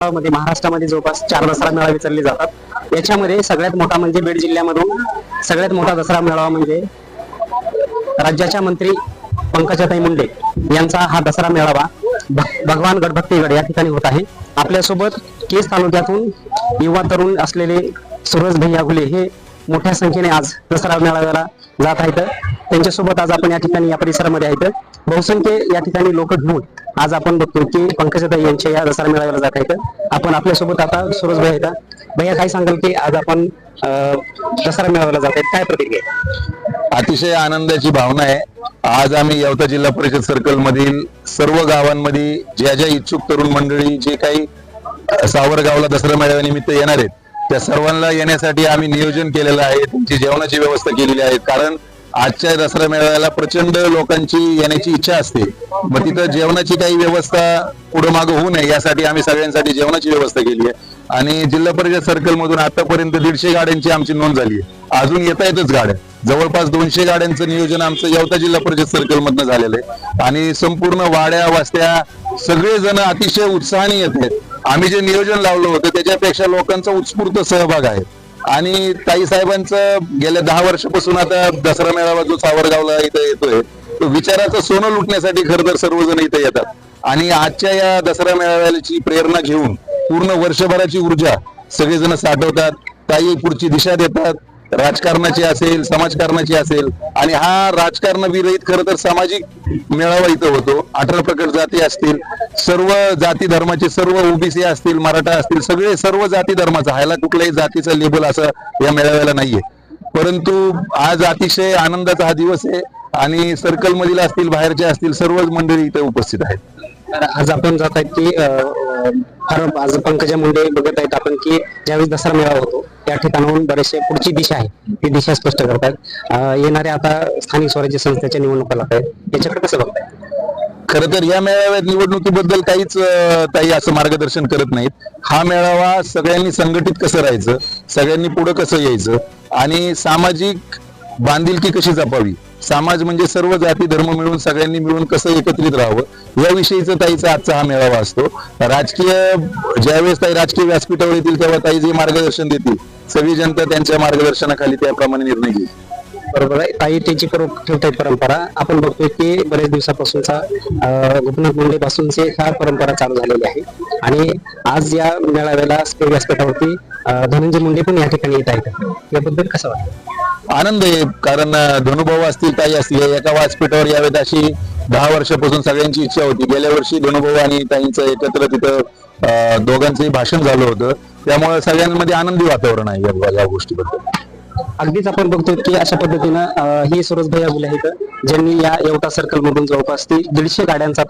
मध्ये महाराष्ट्रामध्ये जवळपास 4 दसरा मेळावे चालले जातात। याच्यामध्ये सगळ्यात मोठा म्हणजे बीड जिल्ह्यामधून सगळ्यात मोठा दसरा मेळावा म्हणजे राज्याच्या मंत्री पंकजाताई मुंडे यांचा हा दसरा मेळावा भगवान गणपतीगड या ठिकाणी होत आहे। आपल्यासोबत केज तालुक्यातून युवा तरुण असलेले सुरज भैया घुले हे मोठ्या संख्येने आज दसरा मेळाव्याला जात आहेत। त्यांच्यासोबत आज आपण या ठिकाणी या परिसरामध्ये आहेत। बहुसंख्य या ठिकाणी लोक घेऊन आज आपण बघतो की पंकजाताई यांच्या या दसरा मेळाव्याला जात आहेत। आपण आपल्यासोबत आता सुरज भैया आहेत। भैया काय सांगाल की आज आपण दसरा मेळाव्याला जात आहेत, काय प्रतिक्रिया आहे? अतिशय आनंदाची भावना आहे। आज आम्ही येवता जिल्हा परिषद सर्कल मधील सर्व गावांमध्ये ज्या इच्छुक तरुण मंडळी जे काही सावरगावला दसरा मेळाव्यानिमित्त येणार आहेत त्या सर्वांना येण्यासाठी आम्ही नियोजन केलेलं आहे। त्यांची जेवणाची व्यवस्था केलेली आहे, कारण आजच्या दसरा मेळाव्याला प्रचंड लोकांची येण्याची इच्छा असते। मग तिथं जेवणाची काही व्यवस्था पुढे मागे होऊ नये यासाठी आम्ही सगळ्यांसाठी जेवणाची व्यवस्था केली आहे। आणि जिल्हा परिषद सर्कल मधून आतापर्यंत 150 गाड्यांची आमची नोंद झाली आहे। अजून येता येतच गाड्या, जवळपास 200 गाड्यांचं नियोजन आमचं येवता जिल्हा परिषद सर्कल मधनं झालेलं आहे। आणि संपूर्ण वाड्या वस्त्या सगळेजण अतिशय उत्साहाने येत आहेत। आम्ही जे नियोजन लावलं होतं त्याच्यापेक्षा लोकांचा उत्स्फूर्त सहभाग आहे। आणि ताई साहेबांचं गेल्या 10 वर्षापासून आता दसरा मेळावा जो सावरगावला इथं येतोय तो विचाराचं सोनं लुटण्यासाठी खरं तर सर्वजण इथे येतात। आणि आजच्या या दसरा मेळाव्याची प्रेरणा घेऊन पूर्ण वर्षभराची ऊर्जा सगळेजण साठवतात। ताई पुढची दिशा देतात, राजकारणाची असेल समाजकारणाची असेल। आणि हा राजकारण विरहित खरं तर सामाजिक मेळावा इथं होतो। 18 प्रकट जाती असतील, सर्व जाती धर्माचे, सर्व ओबीसी असतील, मराठा असतील, सगळे सर्व जाती धर्माचा, ह्याला कुठल्याही जातीचं लेबल असं या मेळाव्याला नाहीये। परंतु आज अतिशय आनंदाचा हा दिवस आहे आणि सर्कल मधील असतील, बाहेरचे असतील, सर्व मंडळी इथे उपस्थित आहेत। आज आपण जात आहेत की आज पंकजा मुंडे बघत आहेत आपण की ज्यावेळेस दसरा मेळावा होतो त्या ठिकाणाहून बरेचसे पुढची दिशा आहे ती दिशा स्पष्ट करतात। येणाऱ्या आता स्थानिक स्वराज्य संस्थेच्या निवडणुका लागत आहेत, याच्याकडे कसं बघताय? खरं तर या मेळाव्यात निवडणुकीबद्दल काहीच ताई असं मार्गदर्शन करत नाहीत। हा मेळावा सगळ्यांनी संघटित कसं राहायचं, सगळ्यांनी पुढे कसं यायचं आणि सामाजिक बांधिलकी कशी जपावी, समाज म्हणजे सर्व जाती धर्म मिळून सगळ्यांनी मिळून कसं एकत्रित राहावं याविषयीचा ताईचा आजचा हा मेळावा असतो। राजकीय ज्यावेळेस ताई राजकीय व्यासपीठावर येतील तेव्हा ताई जे मार्गदर्शन देतील सगळी जनता त्यांच्या मार्गदर्शनाखाली त्याप्रमाणे निर्णय घेईल। बरोबर आहे, ताई त्याची ठेवतात परंपरा। आपण बघतोय की बरेच दिवसापासूनचा गोपीनाथ मुंडे पासूनची ह्या परंपरा चालू झालेली आहे आणि आज या मेळाव्याला व्यासपीठावरती धनंजय मुंडे पण या ठिकाणी येत आहेत, याबद्दल कसं वाटतं? आनंद आहे, कारण धनुभाऊ असतील, ताई असतील, एका व्यासपीठावर यावेत अशी 10 वर्षापासून सगळ्यांची इच्छा होती। गेल्या वर्षी धनुभाऊ आणि ताईंचं एकत्र तिथं दोघांचंही भाषण झालं होतं, त्यामुळे सगळ्यांमध्ये आनंदी वातावरण आहे या गोष्टीबद्दल। अगदीच आपण बघतो की अशा पद्धतीनं ही सुरज भैया घुले आहेत ज्यांनी या येवता सर्कल मधून जवळपास 150 गाड्यांचा